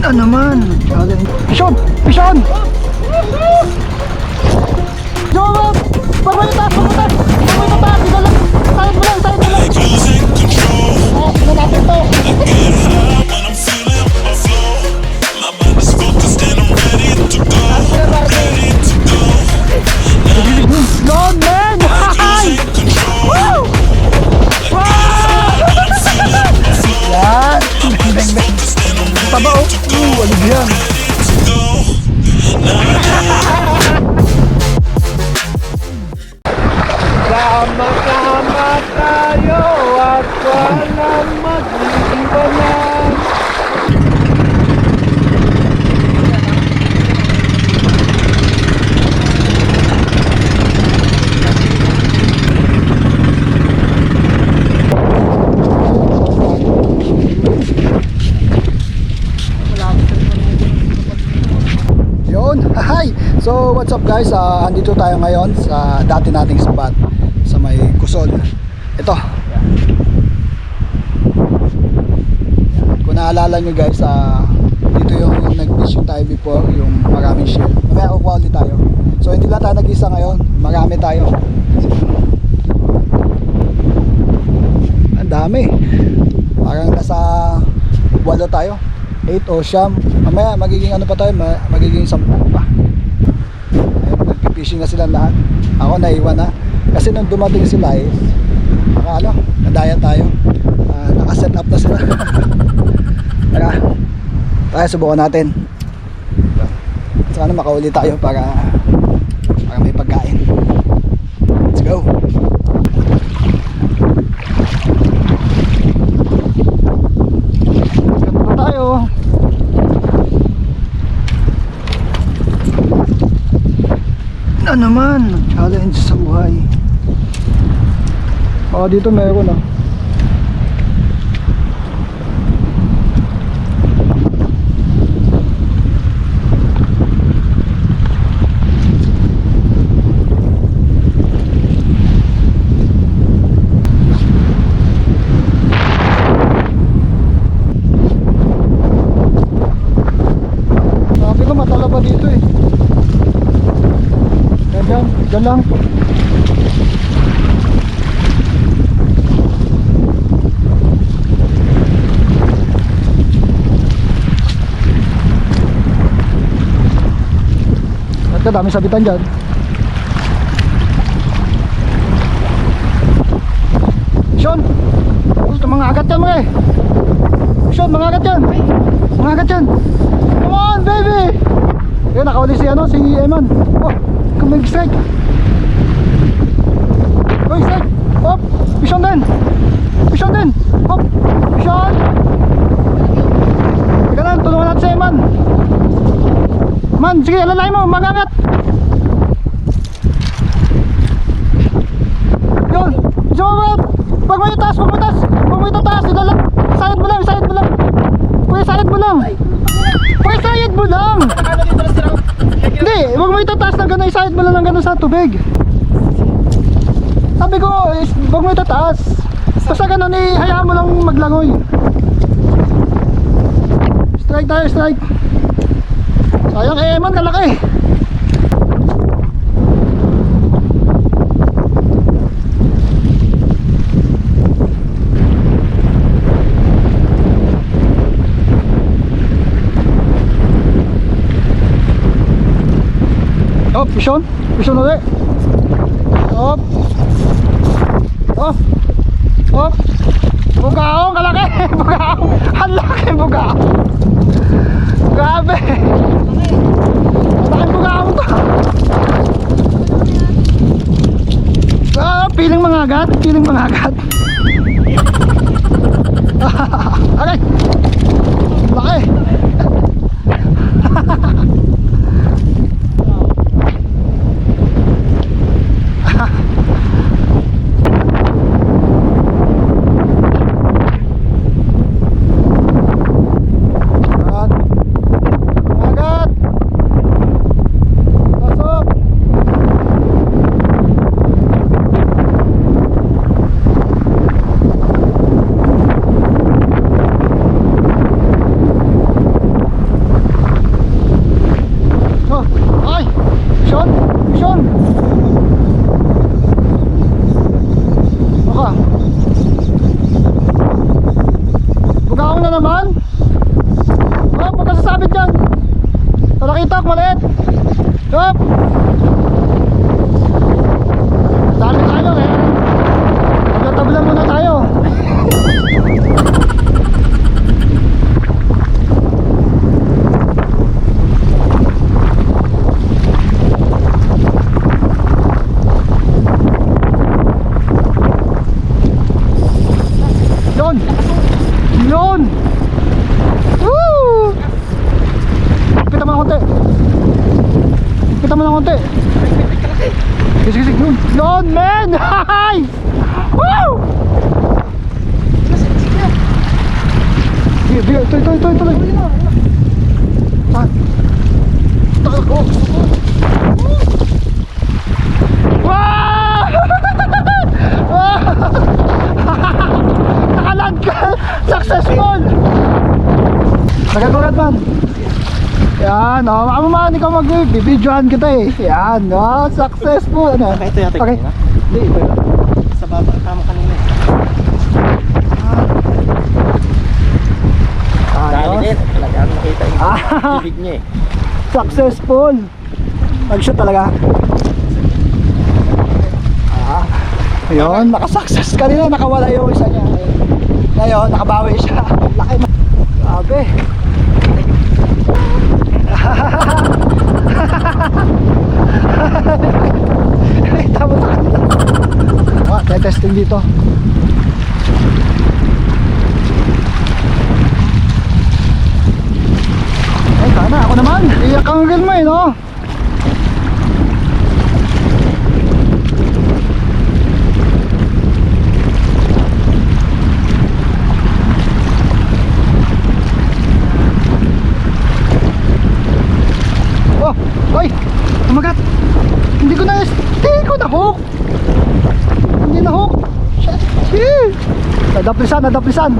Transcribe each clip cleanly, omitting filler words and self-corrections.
Na naman. Pishon! Pishon! Jowa! Pagmalitas! Pagmalitas! Pagmalitas! Idala! Sahid mo lang! Sahid mo lang! Oh, sino natin to? God, man! Hi! Woo! Yan! Bang, bang! Taba, oh! Walig yan! Sama-sama tayo at walang mag-iwanan. Yun, hi! So what's up guys, andito tayo ngayon sa dati nating spot sa may Kusol. Ito, kung naalala nyo guys, dito yung nag-fishing tayo before, yung maraming shell. Mamaya kukuha ulit tayo. So hindi lang tayo nag-isa ngayon, marami tayo. Ang dami, parang nasa 8 tayo, 8 o 9. Mamaya magiging ano pa tayo, magiging 10 pa. Ayun, nagpipishing na sila lahat. Ako naiwan na kasi nung dumating sila nadaya tayo. Nakaset up na sila. Tara, subukan natin. Sana makauli tayo para may pagkain. Let's go. Ganda tayo. Na naman, challenge sa buhay. Dito meron sabi ko matalaba dito eh. Diyan lang. At dami sabitan dyan. Sean! Gusto mga agat yan mga eh. Sean, mga agat yan. Mga agat yan. Come on baby! Yun, nakauli si Eman. Oh, mag-strike. Uy, strike. Hop, Pishon din. Pishon din. Hop, Pishon. Teka lang, tulungan natin si Eman. Man, sige, alalay mo, magangat. Yun, Jowa, pag may taas, idala. Sayad mo lang. Pwede sayad mo lang. Hindi, huwag mo itataas ng gano'n, isayad mo lang ng gano'n sa tubig. Sabi ko, huwag mo itataas. Basta gano'n, hayaan mo lang maglangoy. Strike tayo, strike. Sayang Eman, kalaki. Oh, Pishon ulit. Hop. Bugaong, kalaki. Bugaong, ang laki bugaong. Grabe. Malaking bugaong to. Piling mga agat. Okay. Laki. itok, maliit. Hop. Dali tayo eh. Magtatablan muna tayo. Yun. Yun. Woo! Kita mo ng konti. Kita mo ng konti. Sige, sige, yun. Yun, man! Hi! Woo! Sige, sige, ituloy. Saan? Wow! Nakaland ka! Successful! Nagagulat man. Yan, oh, baka mamaan ikaw mag-videohan kita eh. Yan, oh, successful. Ano? Ito yata Okay. kanina. Hindi, ito yun. Sa baba, kamo kanina. Dali Ayos. din. Talagang nakita yung Ah. bibig niya eh. Successful. Nag-shoot talaga. Ayun, nakasuccess kanina, nakawala yung isa niya. Ngayon, nakabawi siya. Laki na. Grabe. Kita mo sa kanila. Testing dito. Ay, sana ako naman. Iyak ang girl mo eh, no? Oh, oy! Umagat! Hindi ko na hook! Hindi na hook! Shit! Nadaplisan!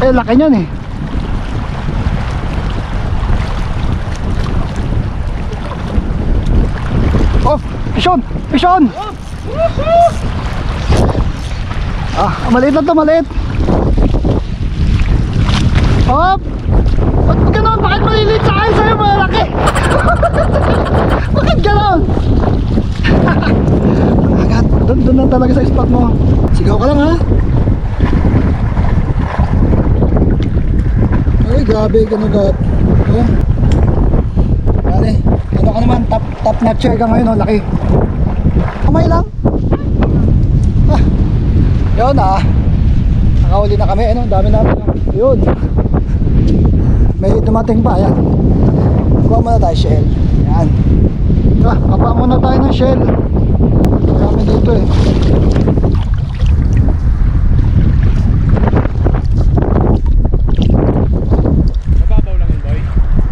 Eh, laki niyan eh. Oh, Pishon! Maliit na to, maliit. Hop! Ba't gano'n? Bakit maliliit sa akin? Sa'yo malaki? Bakit gano'n? Agad, doon lang talaga sa spot mo. Sigaw ka lang ha. Ay, grabe, gano'n. Oh. Dali, ano ka naman, top notcher ka ngayon, oh, laki. Kamay lang. Yun nakahuli na kami, ano, dami namin. Yun. May dumating pa, yan. Kuha muna tayo shell. Yan. Kapa muna tayo ng shell. Dami dito eh. Mababaw lang yun, boy.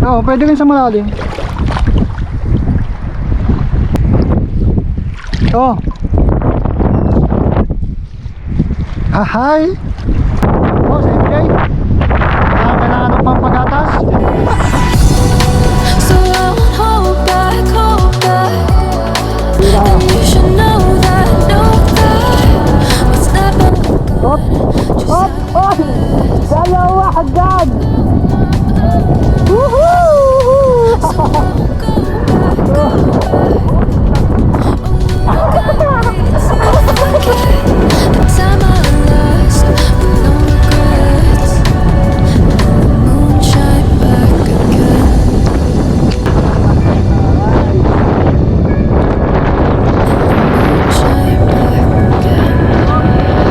Oo, pwede rin sa malalim. Oh. Hi. Oh, si MJ. Kailangan ng pampagatas. So I'll hold back. And you should know that what's never Hop. Oh. Dalawa agad. Woohoo! the time I lost with no regrets. Moonshine back again. Moonshine back again.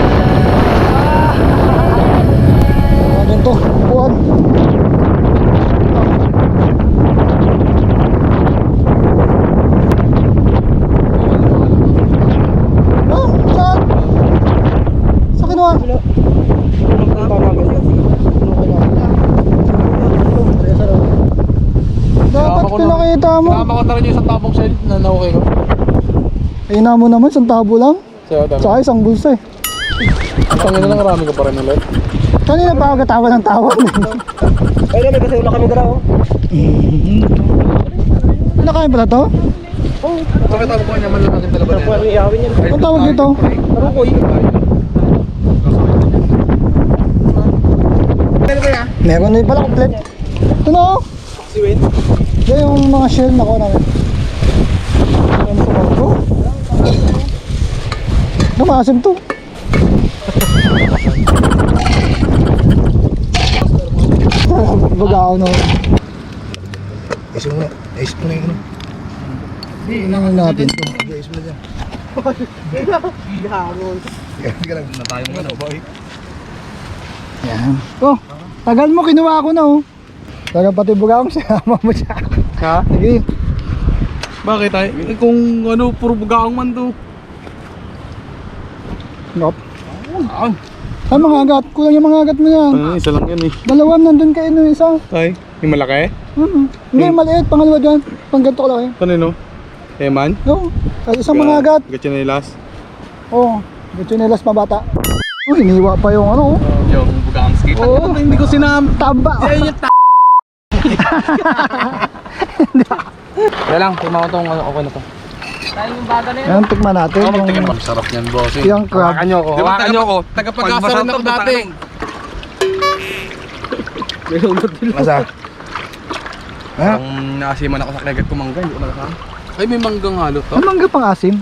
Ano to? Buwan. Saan? Sa kinuha? Dapat pinakita mo. Kasama ko na rin yung isang tapong shell na naukay ko. Ayun na mo naman, isang tabo lang. So, dami. Saka isang bulsa eh. Ang tangin na lang, marami ka pa rin ulit. Kanina pa ako katawan ng tawan. Ay, namin kasi wala kami dala, oh. Wala Kinakain pala to? Bakit tawag ko niya man lang ang dalawa na yan? Anong tawag dito? Tarukoy. Meron din pala complete. Ito na oh. Si Wayne? Yan yung mga shell na kuha namin. Ano sa barko? Namasim to. Bagaw no. Ayos mo na. Ayos mo na yung ano. Inangin natin to. Ayos mo na dyan. Hindi ka lang na tayong ano, boy. Yan. Oh, tagal mo kinuha ko na oh. Tagal pati bugaong sinama mo siya. Ha? Sige. Bakit ay? Kung ano, puro bugaang man to. Ngop. Ah, Ay mga agat. Kulang yung mga agat mo yan. isa lang yan eh. Dalawa nandun kayo no isa. Ay, yung malaki? Hindi, maliit. Pangalawa dyan. Pang ganito kalaki. Kanino? Eman? No. Ay, isang mga agat. Gachinelas? Oo. Gachinelas mabata. Oh, iniwa pa yung ano. Yung bugaang skate. Oo. Hindi ko sinam. Taba. Yan yung Kaya lang, tima ko itong okay na to. Yan, tikman natin. Yung, Sarap yan, boss. yung crab. Hawakan nyo ako. Hawakan nyo ako. Tagapag-asa rin ako dati. Masa? Ha? Ang naasiman ako sa kagat ko mangga. Hindi ko nakasama. Ay, may manggang halo to. Ang mangga pang asim.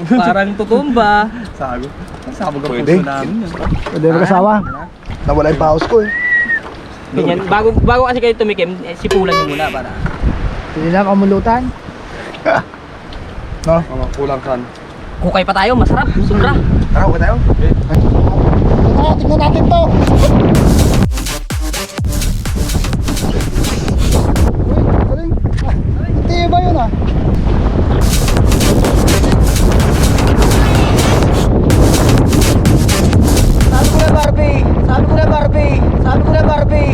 Parang tutumba. Sago. Sago ka Pwede. puso namin. Pwede mo kasawa. Nawala yung paus ko eh. Ganyan. Bago kasi kayo tumikim, sipulan nyo muna para. Hindi lang kamulutan. No? Mga kulang san. Kukay pa tayo, masarap. Sobra. Tara, huwag tayo. Tignan natin to. Uy, galing. Hindi ba yun ah? Sabi ko na Barbie. Sabi ko na Barbie. Sabi ko na Barbie.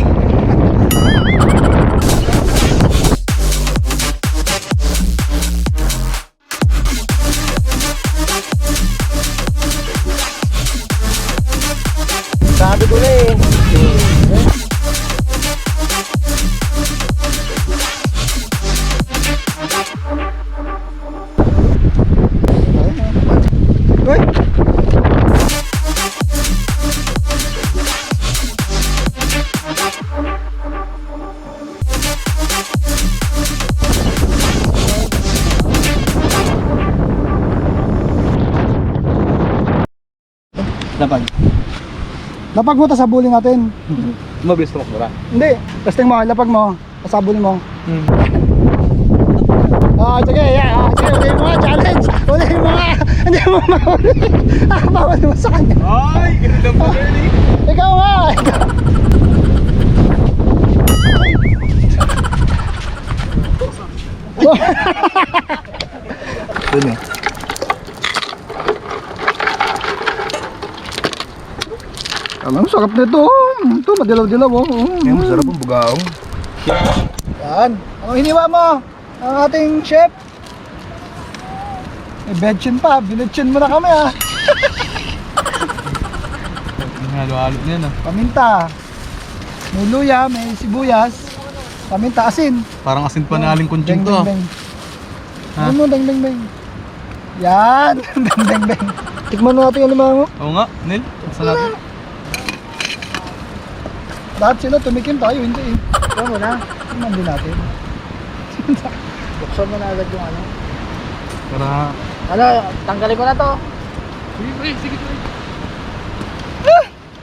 Sabi ko na eh. Uy. Lapag. Lapag mo, tas sabulin natin. Mabilis tumakbo na. Hindi, testing mo, lapag mo, tas sabulin mo. Hmm. Sige, yeah. Sige, ulihin mo nga, challenge. Ulihin mo nga. Hindi mo mahuli. Bawal mo sa kanya. Ay, ganun lang pala yun eh. Ikaw nga. Dun eh. Alam, sarap nito. Ito, madilaw-dilaw. Yan, masarap ang bugaong. Yan. Anong hiniwa mo? Ang ating chef. May bedchin pa. Binedchin mo na kami ah. Halo-halo na yan ah. Paminta. May luya, may sibuyas. Paminta, asin. Parang asin pa na aling kunjing Beng, to ah. beng, beng. Ha? Ano mo, beng, beng, beng. Yan. Beng, beng, beng. Tikman mo natin yung limango. Oo nga, Nil. Saan natin? Lahat sila tumikim tayo, hindi eh. Ikaw mo na. Tingnan din natin. Buksan mo na agad yung ano. Para... Ano, tanggalin ko na to. Sige, pre. Sige, pre.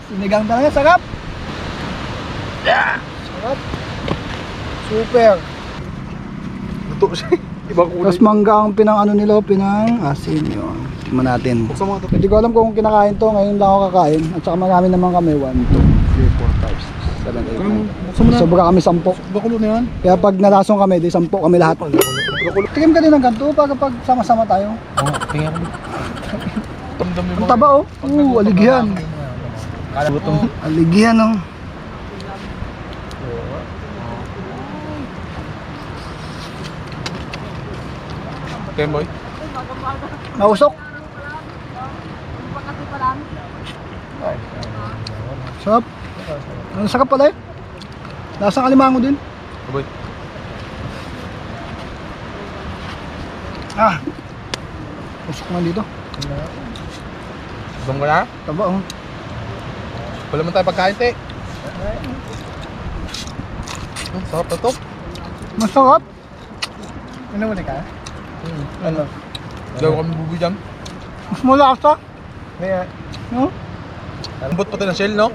Sinigang talaga, sarap. Sarap. Super. Luto siya. Ibang kulay. Tapos mangga ang pinang ano nila, pinang asin yun. Tingnan natin. Buksan mo ito. Hindi ko alam kung kinakain to, ngayon lang ako kakain. At saka marami naman kami, 1, 2, 3, 4, 5, 6, 7, 8, 9. Sobra kami 10. Bakulo na yan. Kaya pag nalasong kami, di 10 kami lahat. Tikim ka din ng ganito para pag sama-sama tayo. Oo nga, tingnan ko. Tamdam yung Ang taba oh. Aligyan. Aligyan oh. Ken boy. Nausok. Sarap. Ang sarap pala eh. Lasang alimango din. Boy. Usok man dito. Doon ka na? Taba oh. Wala man tayo pagkain, te. Sarap na to. Masarap. Pinawali ka? Ano? Daw kami bubi dyan. Mas malasa. Kaya, no? Lambot pati ng shell, no?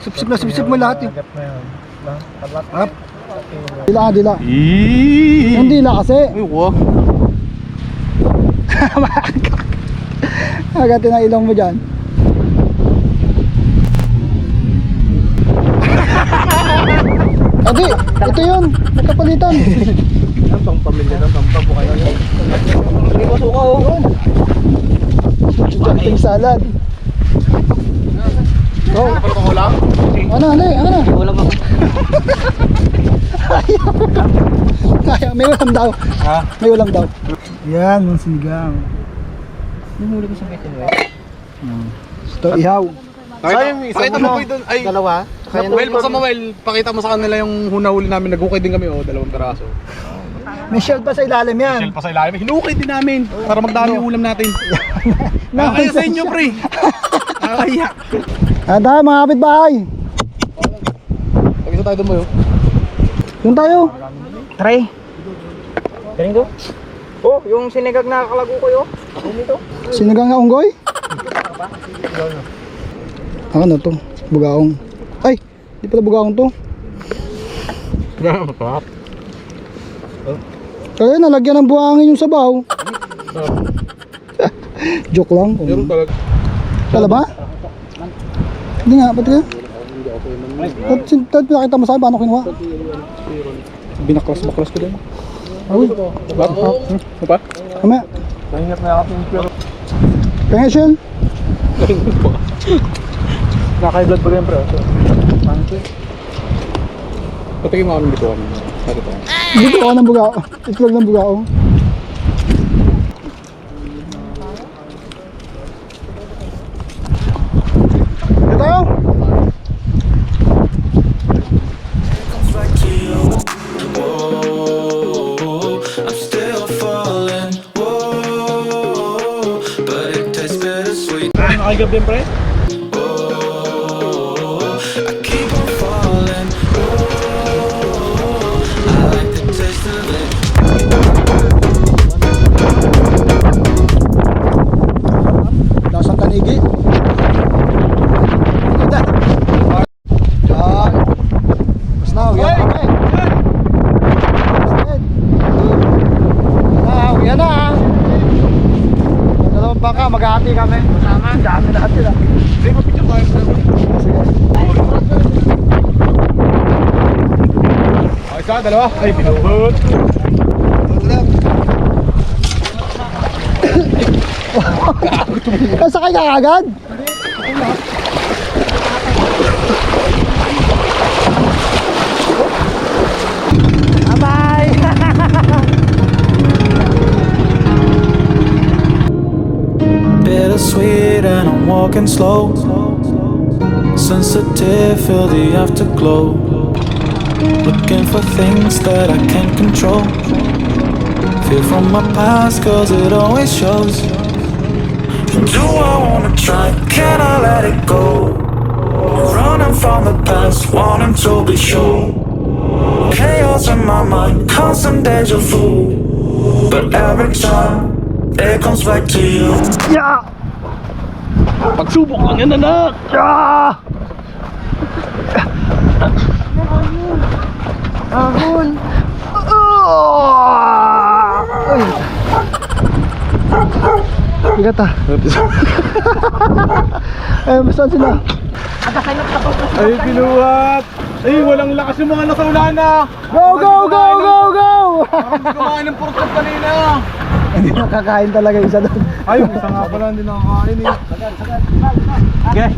Sip-sip na sip-sip mo lahat eh. Harap. Dila, dila. Yung dila kasi. Ay, wow. Agatin ang ilong mo dyan. Adi, ito yun. Magkapalitan. Pang pamilya ng pampabo kayo. Hindi ko suka oh. Jumping salad. Bro, ano, ano? Wala ba? Kaya, may ulam daw. Ha? May ulam daw. Yan, yung sinigang. Namuli ko sa metin mo. Ito, ihaw. Sayang, pakita mo po doon. Ay, Dalawa? Well, basta Mawel, pakita mo sa kanila yung hunahuli namin. Nag-ukay din kami, oh, 2 peraso. May shell pa sa ilalim yan. Shell pa sa ilalim. Hinukay din namin para magdami yung ulam natin. Nakakaya sa inyo, pre. Nakakaya. Ano tayo mga kapitbahay? Pag-isa tayo doon mo, yun. Yung tayo. Try. Galing to? Oh, yung sinigag na kalago ko yun. Ako nito. Sinigang na unggoy? Ano to? Bugaong. Ay, di pala bugaong to. Masarap. Kaya nalagyan ng buhangin yung sabaw. Joke lang. Meron talaga. Tala ba? Hindi nga, ba't ka? Ba't pinakita mo sa akin paano kinuha? Binaklas-baklas ko din. Ay, Ba't? Ano pa? mamaya. Mahingap na ako yung pero. Kaya shell. Naka-blood ba yan, pre? Patigin mo ako ng bituan. Dito ako ng bugao. Itlog ng bugao. Dito tayo. I'm still falling, whoa, but it tastes bittersweet. Nakagab din, pre? I keep on falling, whoa, I like the taste of it. Lasang kanigi. Ganda. Yan. Mas na, yan kami. Yan na. Dalawang baka, maghahati kami. Sama. Dami na sila. Hindi, mag-picture tayo. Sige. Ay, isa, dalawa. Ay, binubot. Sakay ka agad? Bittersweet and I'm walking slow. Sensitive, feel the afterglow. Looking for things that I can't control. Feel from my past cause it always shows. Do I wanna try? Can I let it go? Running from the past, wanting to be sure. Chaos in my mind, constant deja vu. But every time it comes back to you. Yeah! Pagsubok lang yan, anak. Yeah! Ahon! Ay! Bigat ah. Eh, basta sila. Ay, kinuhat. Ay, walang lakas yung mga nasa ulan na. Go, go, go, go, go! Parang hindi kumain ng pork chop kanina. Hindi nakakain talaga isa doon. Ay, isa nga pala hindi nakakain eh. Okay.